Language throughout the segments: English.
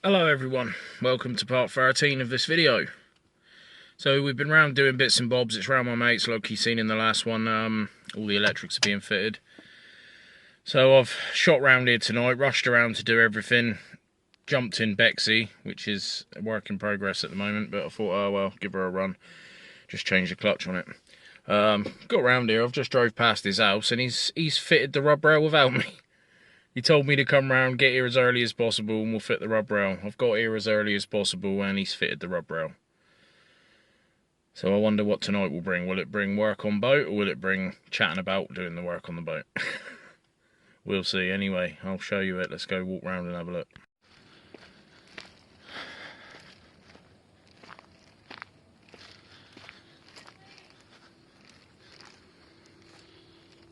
Hello everyone, welcome to part 13 of this video. So we've been round doing bits and bobs. It's round my mates, like you've seen in the last one. All the electrics are being fitted. So I've shot round here tonight, rushed around to do everything. Jumped in Bexy, which is a work in progress at the moment, but I thought, oh well, give her a run. Just change the clutch on it. Got round here, I've just drove past his house and he's fitted the rub rail without me. He told me to come round, get here as early as possible, and we'll fit the rub rail. I've got here as early as possible, and he's fitted the rub rail. So I wonder what tonight will bring. Will it bring work on boat, or will it bring chatting about doing the work on the boat? We'll see. Anyway, I'll show you it. Let's go walk round and have a look.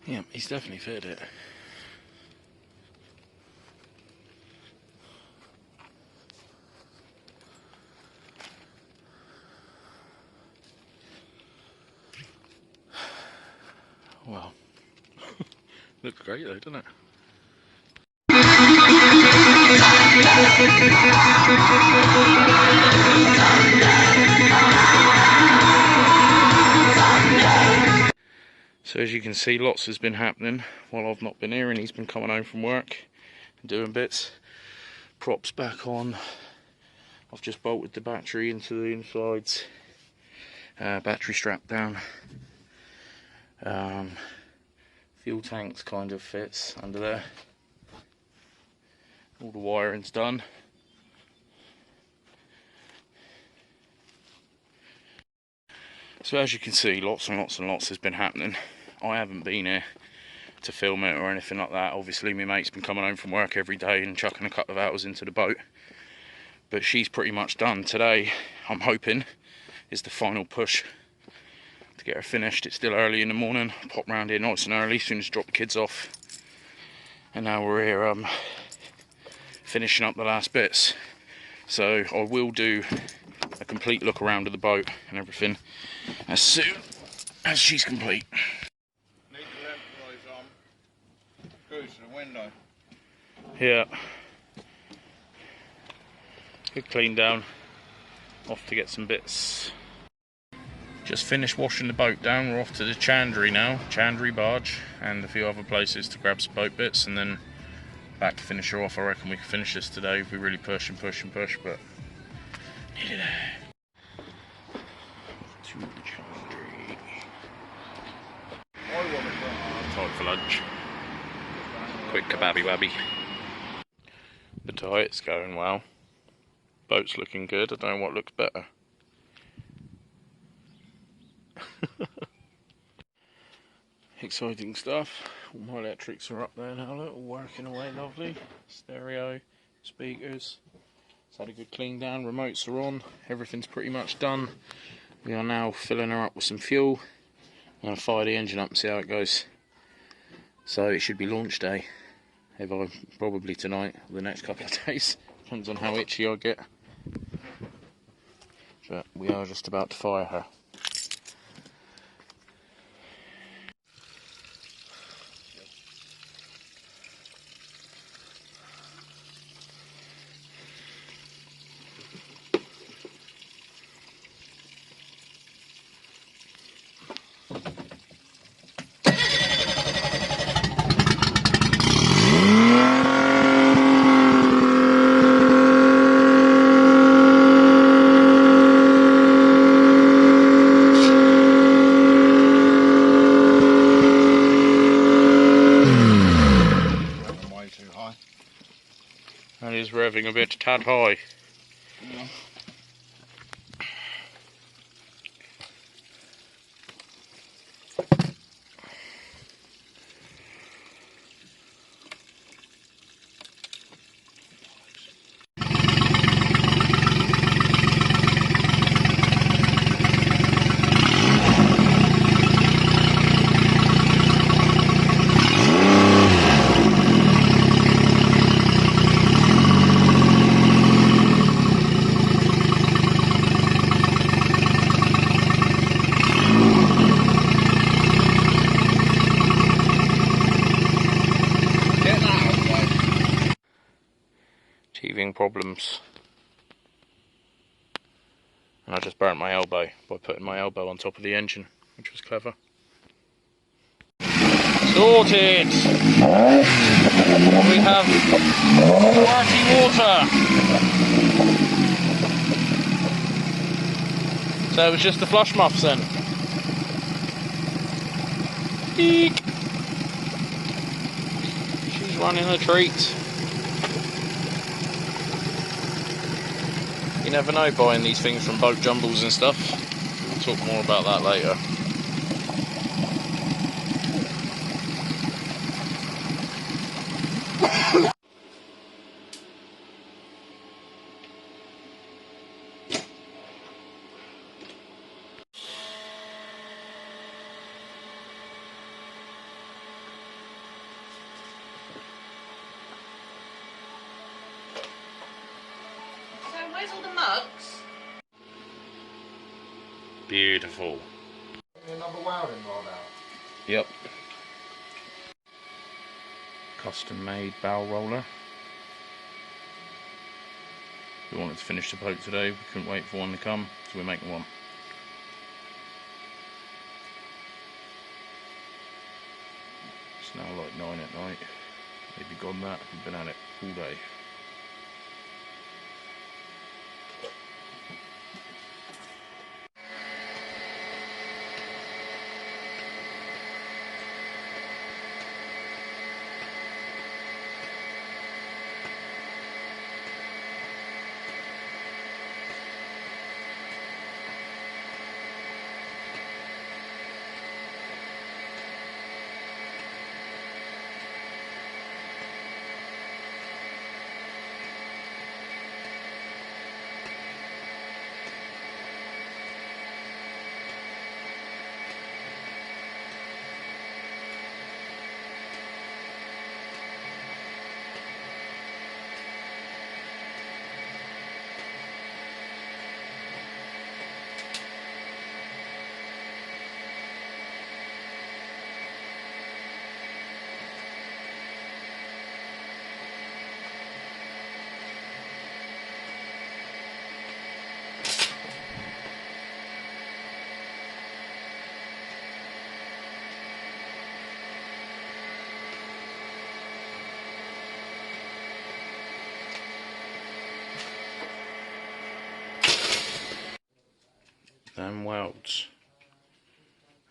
Yeah, he's definitely fitted it. Well, looks great though, doesn't it? So as you can see, lots has been happening while I've not been here, and he's been coming home from work and doing bits. Props back on. I've just bolted the battery into the insides. Battery strap down. Fuel tanks kind of fits under there. All the wiring's done. So as you can see, lots and lots and lots has been happening. I haven't been here to film it or anything like that. Obviously my mate's been coming home from work every day and chucking a couple of hours into the boat. But she's pretty much done. Today, I'm hoping, is the final push to get her finished. It's still early in the morning. Pop round here nice and early as soon as I drop the kids off. And now we're here finishing up the last bits. So I will do a complete look around of the boat and everything as soon as she's complete. Need the lamp lights on. Goes to the window. Yeah. Good clean down. Off to get some bits. Just finished washing the boat down. We're off to the Chandri now, Chandri barge, and a few other places to grab some boat bits, and then back to finish her off. I reckon we can finish this today if we really push and push and push, but nearly there. To the Chandri. Time for lunch. Quick kebabby wabby. The diet's going well. Boat's looking good. I don't know what looks better. Exciting stuff. All my electrics are up there now, look, all working away lovely. Stereo, speakers. It's had a good clean down, remotes are on, everything's pretty much done. We are now filling her up with some fuel. I'm going to fire the engine up and see how it goes. So it should be launch day. Probably tonight or the next couple of days. Depends on how itchy I get. But we are just about to fire her. That is revving a bit tad high. Yeah. problems. And I just burnt my elbow by putting my elbow on top of the engine, which was clever. Sorted! We have quality water! So it was just the flush muffs then. Eek! She's running a treat. You never know buying these things from boat jumbles and stuff. We'll talk more about that later. Where's all the mugs? Beautiful. Another welding rod out. Yep. Custom made bow roller. We wanted to finish the boat today, we couldn't wait for one to come, so we're making one. It's now like 9 at night. Maybe gone that, we've been at it all day. Them welds.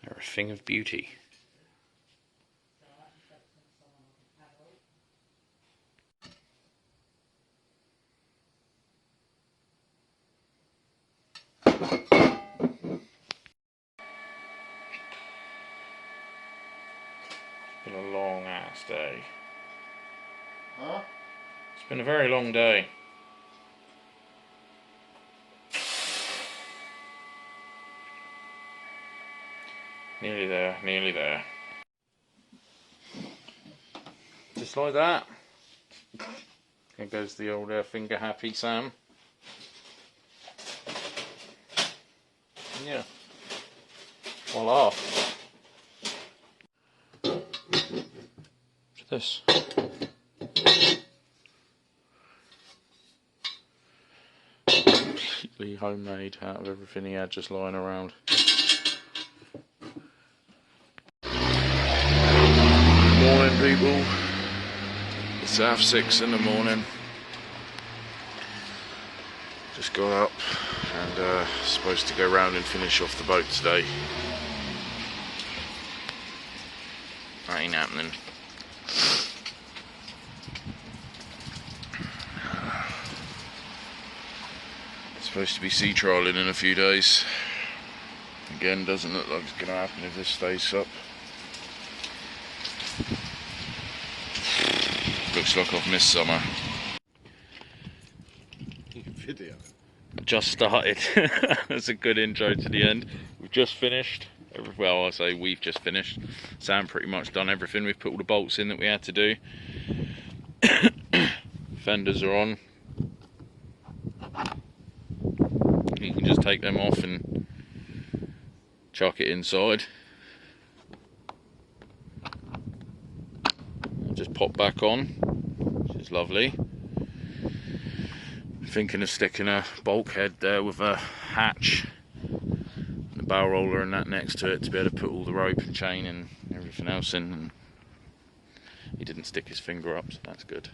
They're a thing of beauty. It's been a long ass day. Huh? It's been a very long day. Nearly there, nearly there. Just like that. There goes the old finger happy Sam. Yeah. Voila. What's this? Completely homemade out of everything he had just lying around. Morning people, it's 6:30 in the morning. Just got up and supposed to go round and finish off the boat today. That ain't happening. It's supposed to be sea trialing in a few days. Again, doesn't look like it's going to happen if this stays up. Looks like I've missed summer. Video. Just started. That's a good intro to the end. We've just finished. Well, I say we've just finished. Sam pretty much done everything. We've put all the bolts in that we had to do. Fenders are on. You can just take them off and chuck it inside. Just pop back on, which is lovely. thinking of sticking a bulkhead there with a hatch and a barrel roller and that next to it to be able to put all the rope and chain and everything else in. And he didn't stick his finger up, so that's good.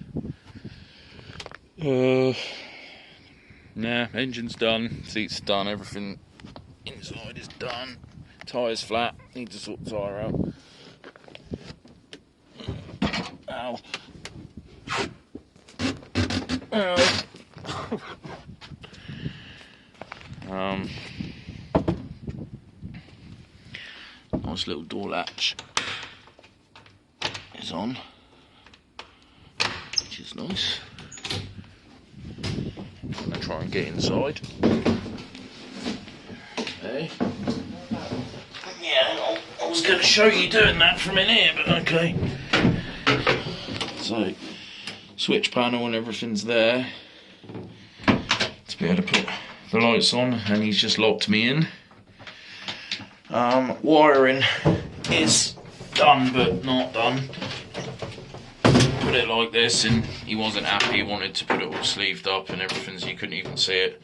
Nah, engine's done, seat's done, everything inside is done. Tyre's flat, need to sort the tyre out. Ow. Ow. Nice little door latch is on, which is nice. I'm gonna try and get inside. Hey. Yeah, I was going to show you doing that from in here, but okay. So, switch panel and everything's there to be able to put the lights on, and he's just locked me in. Wiring is done, but not done. Put it like this, and he wasn't happy. He wanted to put it all sleeved up and everything, so you couldn't even see it.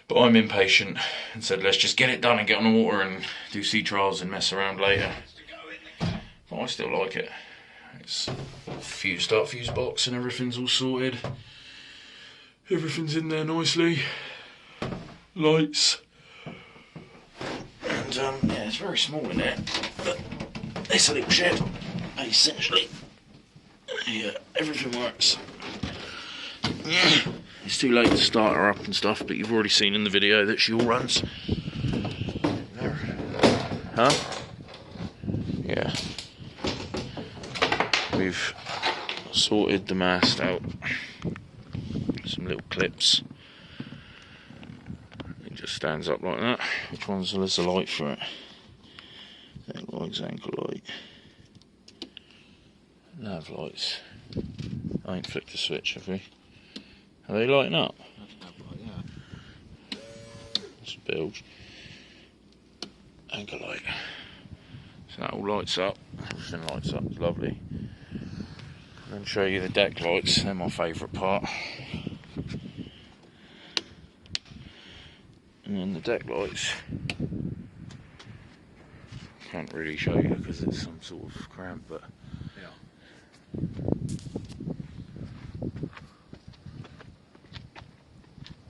But I'm impatient and said, let's just get it done and get on the water and do sea trials and mess around later. But I still like it. It's fused up, fuse box, and everything's all sorted. Everything's in there nicely. Lights. And yeah, it's very small in there. But it's a little shed, essentially. Yeah, everything works. Yeah. It's too late to start her up and stuff, but you've already seen in the video that she all runs. Huh? Yeah. We've sorted the mast out. Some little clips. It just stands up like that. Which one's there's a light for it? Lights, ankle light. Nav lights. I ain't flicked the switch, have we? Are they lighting up? Yeah. That's bilge. Anchor light. So that all lights up. Everything lights up. It's lovely. And then show you the deck lights. They're my favourite part. And then the deck lights. Can't really show you because it's some sort of cramp, but yeah.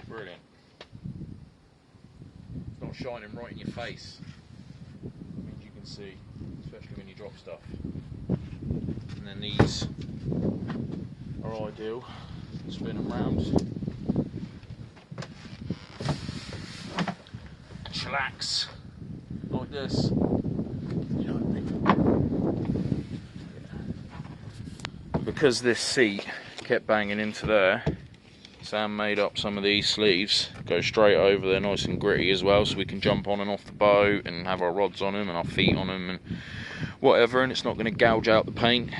Brilliant. It's not shining right in your face. It means you can see, especially when you drop stuff. And then these are ideal. Spin them round. Chillax. Like this. You know what I mean? Yeah. Because this seat kept banging into there, Sam made up some of these sleeves, go straight over there, nice and gritty as well, so we can jump on and off the boat and have our rods on them and our feet on them and whatever, and it's not going to gouge out the paint.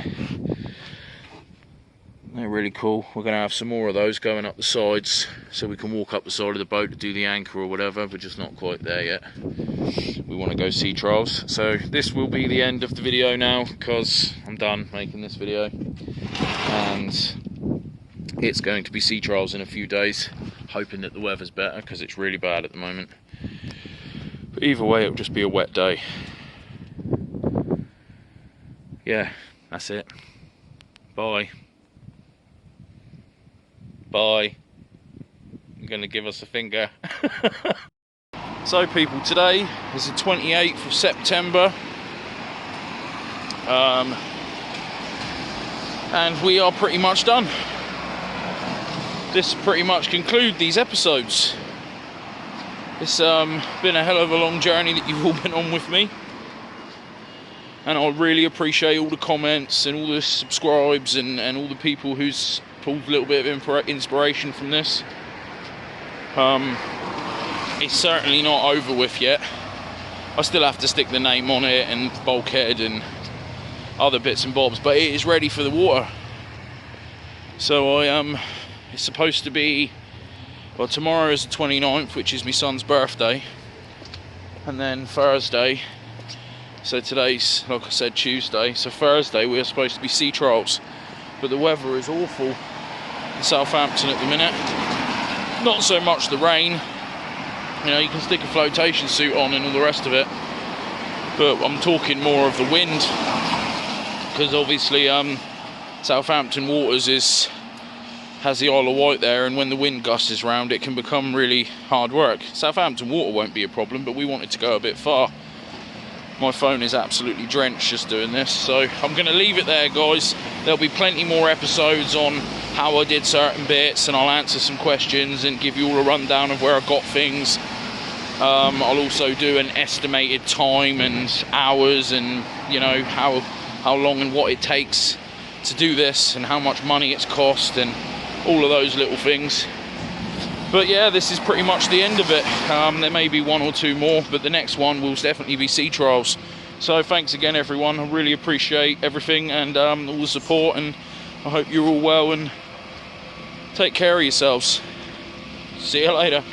They're really cool. We're going to have some more of those going up the sides so we can walk up the side of the boat to do the anchor or whatever. We're just not quite there yet. We want to go sea trials. So this will be the end of the video now because I'm done making this video. And it's going to be sea trials in a few days, hoping that the weather's better because it's really bad at the moment. But either way, it'll just be a wet day. Yeah, that's it. Bye. Bye. You're going to give us a finger. So people, today is the 28th of September. And we are pretty much done. This pretty much concludes these episodes. It's been a hell of a long journey that you've all been on with me. And I really appreciate all the comments and all the subscribes and all the people who's pulled a little bit of inspiration from this. It's certainly not over with yet. I still have to stick the name on it and bulkhead and other bits and bobs, but it is ready for the water. So it's supposed to be, well, tomorrow is the 29th, which is my son's birthday, and then Thursday, so today's, like I said, Tuesday, so Thursday we're supposed to be sea trials, but the weather is awful. Southampton at the minute. Not so much the rain. You know, you can stick a flotation suit on and all the rest of it. But I'm talking more of the wind. Because obviously Southampton Waters has the Isle of Wight there, and when the wind gusts round it can become really hard work. Southampton Water won't be a problem, but we wanted to go a bit far. My phone is absolutely drenched just doing this, so I'm going to leave it there, guys. There'll be plenty more episodes on how I did certain bits, and I'll answer some questions and give you all a rundown of where I got things. I'll also do an estimated time and hours, and you know how long and what it takes to do this, and how much money it's cost, and all of those little things. But yeah, this is pretty much the end of it. There may be one or two more, but the next one will definitely be sea trials. So thanks again, everyone. I really appreciate everything and all the support, and I hope you're all well and take care of yourselves. See you later.